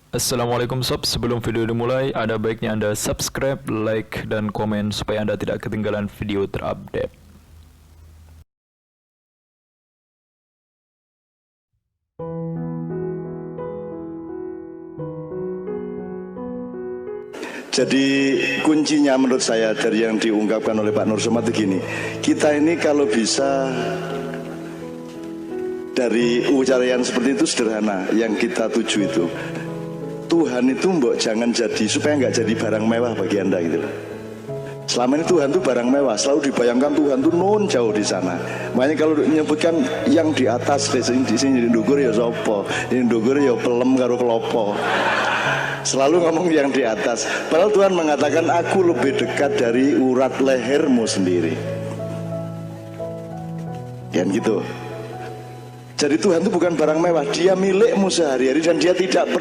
Assalamualaikum sob, sebelum video dimulai ada baiknya Anda subscribe, like, dan komen supaya Anda tidak ketinggalan video terupdate. Jadi kuncinya menurut saya dari yang diungkapkan oleh Pak Nur Somad itu gini, kita ini kalau bisa dari ucapan seperti itu sederhana, yang kita tuju itu Tuhan itu mbok jangan jadi, supaya nggak jadi barang mewah bagi Anda gitu loh. Selama ini Tuhan itu barang mewah, selalu dibayangkan Tuhan itu non jauh di sana. Makanya kalau menyebutkan yang di atas, di sini di Ndugur ya sopo, di Ndugur ya pelem karo kelopo. Selalu ngomong yang di atas. Padahal Tuhan mengatakan aku lebih dekat dari urat lehermu sendiri. Kan gitu. Jadi Tuhan itu bukan barang mewah, dia milikmu sehari-hari dan dia tidak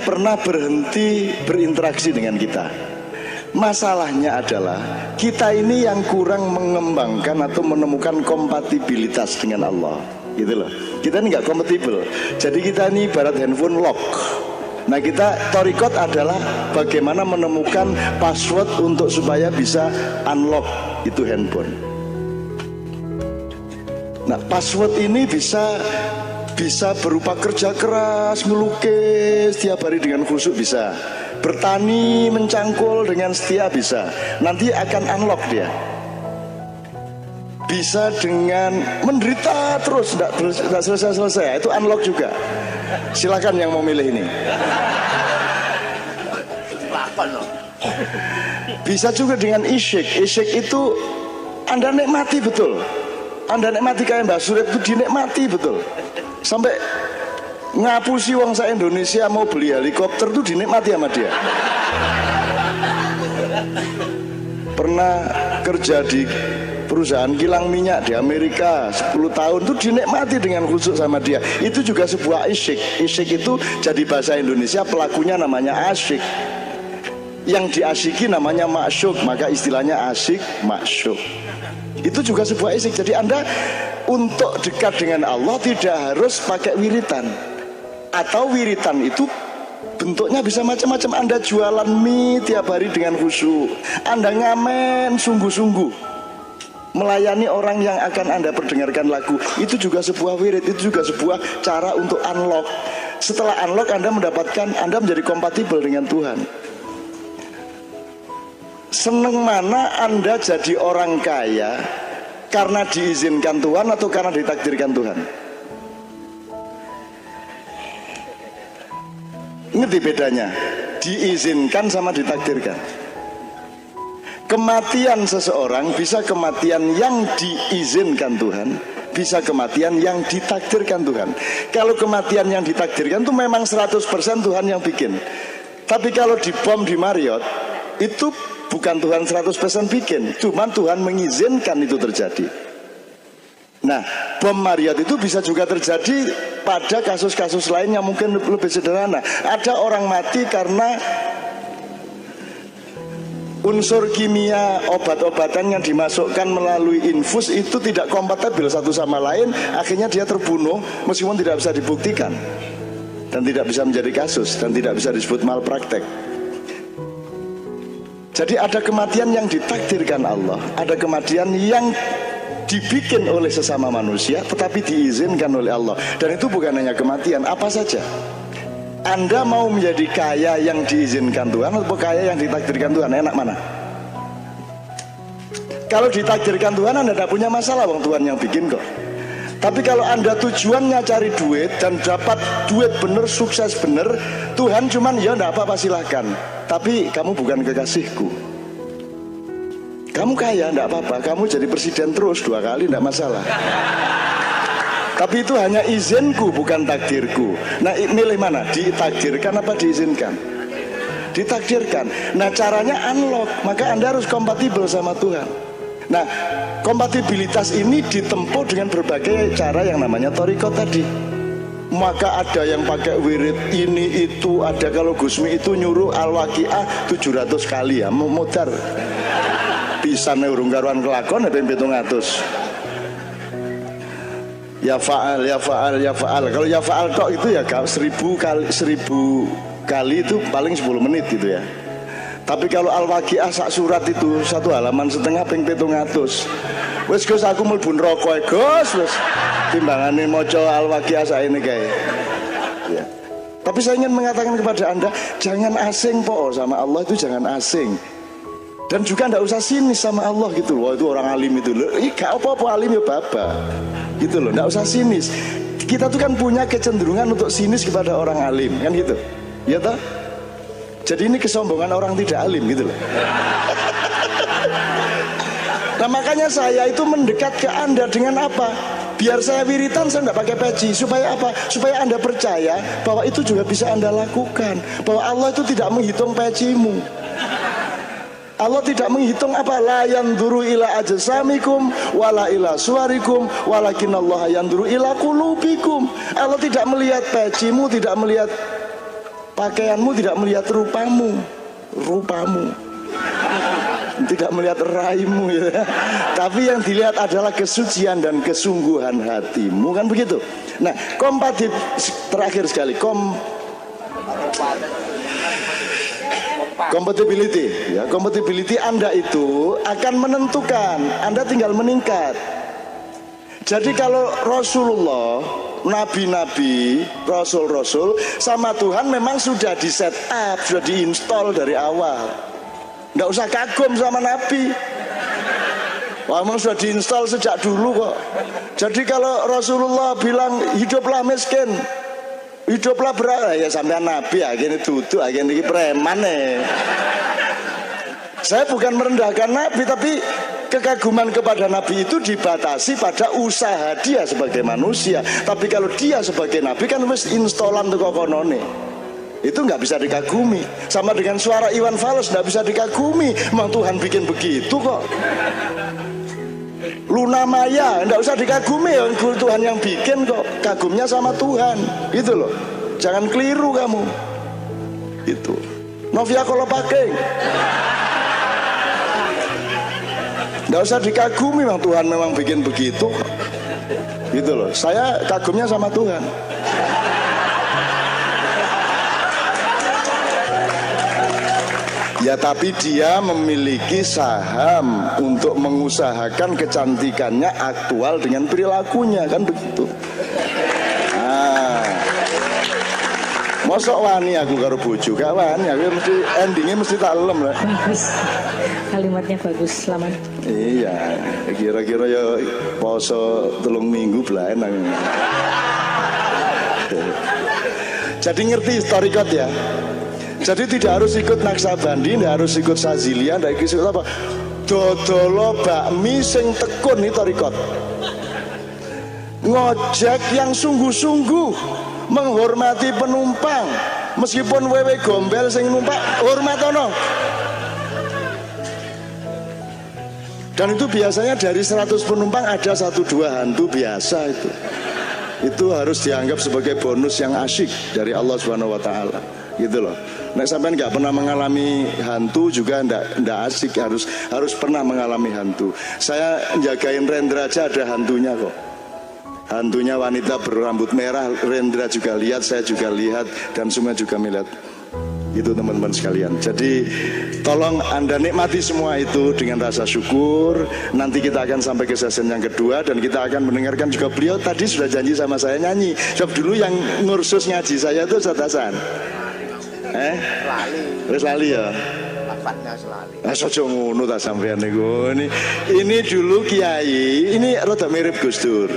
pernah berhenti berinteraksi dengan kita. Masalahnya adalah kita ini yang kurang mengembangkan atau menemukan kompatibilitas dengan Allah. Gitu loh. Kita ini nggak kompatibel. Jadi kita ini ibarat handphone lock. Nah kita torikot adalah bagaimana menemukan password untuk supaya bisa unlock itu handphone. Nah password ini bisa berupa kerja keras, melukis tiap hari dengan khusyuk bisa, bertani, mencangkul dengan setia bisa. Nanti akan unlock dia. Bisa dengan menderita terus, tidak selesai-selesai, itu unlock juga. Silakan yang mau milih ini. Bisa juga dengan isyik. Isyik itu Anda nikmati betul. Anda nikmati kayak Mbak Surip itu dinikmati betul. Sampai ngapusi wong sa Indonesia mau beli helikopter itu dinikmati sama dia. Pernah kerja di perusahaan kilang minyak di Amerika 10 tahun itu dinikmati dengan khusyuk sama dia. Itu juga sebuah isyik. Isyik itu jadi bahasa Indonesia, pelakunya namanya asyik, yang diasyiki namanya masyuk, maka istilahnya asyik masyuk. Itu juga sebuah isyik. Jadi Anda untuk dekat dengan Allah tidak harus pakai wiritan, atau wiritan itu bentuknya bisa macam-macam. Anda jualan mie tiap hari dengan khusyuk, Anda ngamen sungguh-sungguh melayani orang yang akan Anda perdengarkan lagu, itu juga sebuah wirid, itu juga sebuah cara untuk unlock. Setelah unlock Anda mendapatkan, Anda menjadi kompatibel dengan Tuhan. Seneng mana Anda jadi orang kaya karena diizinkan Tuhan atau karena ditakdirkan Tuhan? Ngerti bedanya? Diizinkan sama ditakdirkan. Kematian seseorang bisa kematian yang diizinkan Tuhan, bisa kematian yang ditakdirkan Tuhan. Kalau kematian yang ditakdirkan itu memang 100% Tuhan yang bikin. Tapi kalau dibom di Marriott, itu bukan Tuhan 100% bikin, cuman Tuhan mengizinkan itu terjadi. Nah, bom Marriott itu bisa juga terjadi pada kasus-kasus lain yang mungkin lebih sederhana. Ada orang mati karena unsur kimia obat-obatan yang dimasukkan melalui infus itu tidak kompatibel satu sama lain, akhirnya dia terbunuh meskipun tidak bisa dibuktikan dan tidak bisa menjadi kasus dan tidak bisa disebut malpraktek. Jadi ada kematian yang ditakdirkan Allah, ada kematian yang dibikin oleh sesama manusia tetapi diizinkan oleh Allah. Dan itu bukan hanya kematian, apa saja. Anda mau menjadi kaya yang diizinkan Tuhan atau kaya yang ditakdirkan Tuhan? Enak mana? Kalau ditakdirkan Tuhan Anda tidak punya masalah, wong Tuhan yang bikin kok. Tapi kalau Anda tujuannya cari duit dan dapat duit bener, sukses bener, Tuhan cuman ya enggak apa-apa silahkan, tapi kamu bukan kekasihku. Kamu kaya enggak apa-apa, kamu jadi presiden terus 2 kali enggak masalah. Tapi itu hanya izinku bukan takdirku. Nah milih mana? Ditakdirkan apa diizinkan? Ditakdirkan. Nah caranya unlock, maka Anda harus kompatibel sama Tuhan. Nah kompatibilitas ini ditempuh dengan berbagai cara yang namanya torikot tadi. Maka ada yang pakai wirid ini itu, ada kalau Gusmi itu nyuruh Al-Waqiah 700 kali ya, memudar pisan urung karuan kelakon ya 700. Ya faal, ya faal, ya faal. Kalau ya faal tok itu ya 1000 kali itu paling 10 menit gitu ya. Tapi kalau Al-Waqiah sak surat itu 1 halaman setengah ping 700. Wes Gus aku mlebu neraka Gus, wes timbangane maca Al-Waqiah saene kae. Ya. Tapi saya ingin mengatakan kepada Anda, jangan asing po sama Allah itu, jangan asing. Dan juga tidak usah sinis sama Allah gitu loh. Itu orang alim itu loh. Gak apa-apa alim ya baba. Gitu loh, tidak usah sinis. Kita tuh kan punya kecenderungan untuk sinis kepada orang alim, kan gitu. Ya toh? Jadi ini kesombongan orang tidak alim gitu loh. Nah makanya saya itu mendekat ke Anda dengan apa? Biar saya wiritan, saya tidak pakai peci. Supaya apa? Supaya Anda percaya bahwa itu juga bisa Anda lakukan. Bahwa Allah itu tidak menghitung pecimu. Allah tidak menghitung apa, la yanzuru ila ajsamikum wala ila suwarikum walakinallaha yanzuru ila qulubikum. Allah tidak melihat pecimu, tidak melihat pakaianmu, tidak melihat rupamu, tidak melihat raimu ya. Tapi yang dilihat adalah kesucian dan kesungguhan hatimu, kan begitu. Nah, terakhir sekali compatibility ya, compatibility Anda itu akan menentukan Anda tinggal meningkat. Jadi kalau Rasulullah, nabi-nabi, rasul-rasul sama Tuhan memang sudah di set up, sudah diinstal dari awal. Nggak usah kagum sama nabi. Wah, memang sudah diinstal sejak dulu kok. Jadi kalau Rasulullah bilang hiduplah miskin, hiduplah berat, ya sampai nabi akhirnya tutup, akhirnya preman ya. Saya bukan merendahkan nabi, tapi kekaguman kepada nabi itu dibatasi pada usaha dia sebagai manusia. Tapi kalau dia sebagai nabi kan wis instalan tuh kokonone, itu nggak bisa dikagumi. Sama dengan suara Iwan Fals nggak bisa dikagumi. Memang Tuhan bikin begitu kok. Luna Maya nggak usah dikagumi, Tuhan yang bikin kok. Kagumnya sama Tuhan, gitu loh. Jangan keliru kamu. Itu Novia Kolopaking nggak usah dikagumi, memang Tuhan memang bikin begitu kok. Gitu loh. Saya kagumnya sama Tuhan. Ya tapi dia memiliki saham untuk mengusahakan kecantikannya aktual dengan perilakunya, kan begitu. Nah, mosok wani aku karo bojo, gak wani aku mesti endingnya mesti tak lem lah. Bagus, kalimatnya bagus, selamat. Iya, kira-kira ya poso 3 minggu belain. Jadi ngerti historikot ya. Jadi tidak harus ikut Naksabandi, tidak harus ikut Sazilia, tidak ikut apa. Dodolo bakmi sing tekun nih torikot. Ngojek yang sungguh-sungguh menghormati penumpang, meskipun wewe gombel sing numpak hormatono. Dan itu biasanya dari 100 penumpang ada 1-2 hantu biasa itu. Itu harus dianggap sebagai bonus yang asyik dari Allah Subhanahu wa taala. Gitu loh. Nek sampean nggak pernah mengalami hantu juga ndak asik, harus pernah mengalami hantu. Saya jagain Rendra aja ada hantunya kok. Hantunya wanita berambut merah, Rendra juga lihat, saya juga lihat, dan semua juga melihat. Itu teman-teman sekalian. Jadi tolong Anda nikmati semua itu dengan rasa syukur. Nanti kita akan sampai ke sesi yang kedua dan kita akan mendengarkan juga beliau tadi sudah janji sama saya nyanyi. Sebab dulu yang ngursus ngaji saya itu Ustaz Hasan. Wis lali ya. Lafadznya selali. Aja ngono ta sampean niku. Ini dulu kiai, ini rada mirip Gus Dur.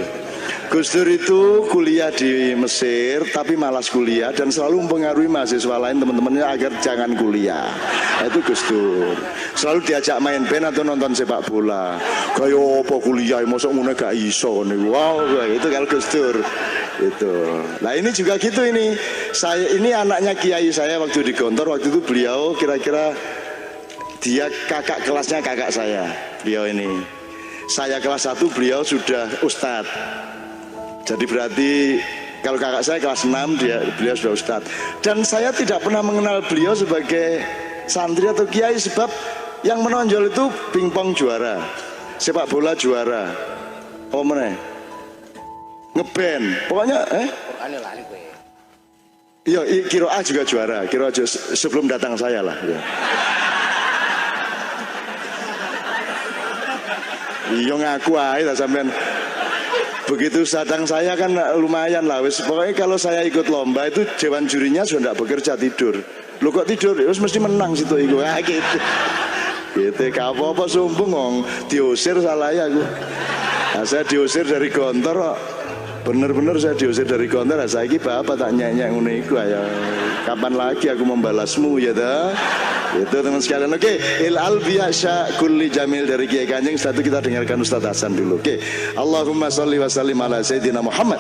Gus Dur itu kuliah di Mesir tapi malas kuliah dan selalu mempengaruhi mahasiswa lain teman-temannya agar jangan kuliah. Itu Gus Dur. Selalu diajak main band atau nonton sepak bola. Kaya apa kuliah mosok ngene gak iso niku. Wow, itu kalau Gus Dur. Itu. Nah ini juga gitu ini. Ini anaknya kiai saya waktu di Gontor, waktu itu beliau kira-kira dia kakak kelasnya kakak saya. Beliau ini. Saya kelas 1, beliau sudah ustadz. Jadi berarti kalau kakak saya kelas 6, beliau sudah ustadz. Dan saya tidak pernah mengenal beliau sebagai santri atau kiai sebab yang menonjol itu pingpong juara, sepak bola juara. Oh meneh. ngeband. Pokoknya iya, Kiroah juga juara. Kiroah sebelum datang saya lah. Ya. Iya ngaku aja sampean. Begitu datang saya kan lumayan lah. Pokoknya kalau saya ikut lomba itu dewan jurinya sudah tidak bekerja, tidur. Lu kok tidur? Terus mesti menang situ iku. Ah gitu. Gitu apa-apa sumbung ngong diusir salah ya aku. Nah, saya diusir dari kantor kok. Bener-bener saya diusir dari konter, saya ini bapak tak nyanyi ngono iku ya. Kapan lagi aku membalasmu ya dah. Itu teman sekalian. Oke, ilal biasa kulli jamil dari Kiai Kanjeng. Setelah itu kita dengarkan Ustaz Hasan dulu. Oke. Allahumma sholli wa sallim ala sayyidina Muhammad